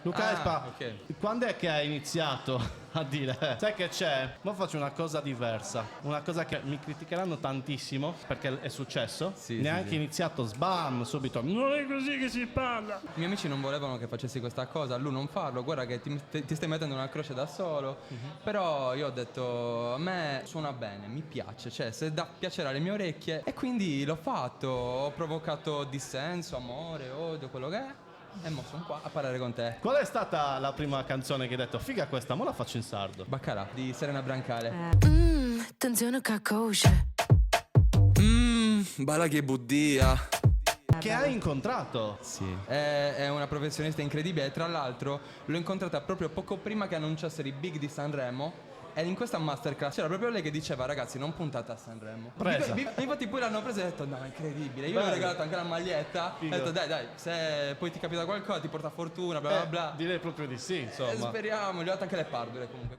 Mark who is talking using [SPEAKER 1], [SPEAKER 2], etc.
[SPEAKER 1] Luca Espa,
[SPEAKER 2] ok.
[SPEAKER 1] quando è che hai iniziato a dire sai che c'è? Ma faccio una cosa diversa, una cosa che mi criticheranno tantissimo perché è successo.
[SPEAKER 2] Sì,
[SPEAKER 1] Neanche
[SPEAKER 2] sì.
[SPEAKER 1] iniziato, sbam, subito. Non è così che si parla.
[SPEAKER 2] I miei amici non volevano che facessi questa cosa, lui non farlo, guarda che ti stai mettendo una croce da solo. Però io ho detto, a me suona bene, mi piace, cioè se dà piacere alle mie orecchie. E quindi l'ho fatto, ho provocato dissenso, amore, odio, quello che è. E mo sono qua a parlare con te.
[SPEAKER 1] Qual è stata la prima canzone che hai detto figa questa, mo la faccio in sardo?
[SPEAKER 2] Baccarà di Serena Brancale.
[SPEAKER 3] Attenzione cacosce.
[SPEAKER 4] Bala che buddia.
[SPEAKER 1] Che hai incontrato?
[SPEAKER 2] Sì. È una professionista incredibile. Tra l'altro l'ho incontrata proprio poco prima che annunciassero i Big di Sanremo. E in questa masterclass c'era proprio lei che diceva ragazzi non puntate a Sanremo.
[SPEAKER 1] Presa.
[SPEAKER 2] Infatti poi l'hanno presa e ho detto no è incredibile. Io
[SPEAKER 1] Bello.
[SPEAKER 2] le ho regalato anche la maglietta.
[SPEAKER 1] Figo.
[SPEAKER 2] Ho detto dai se poi ti capita qualcosa ti porta fortuna bla bla bla.
[SPEAKER 1] Direi proprio di sì, insomma.
[SPEAKER 2] Speriamo, gli ho dato anche le pardure comunque.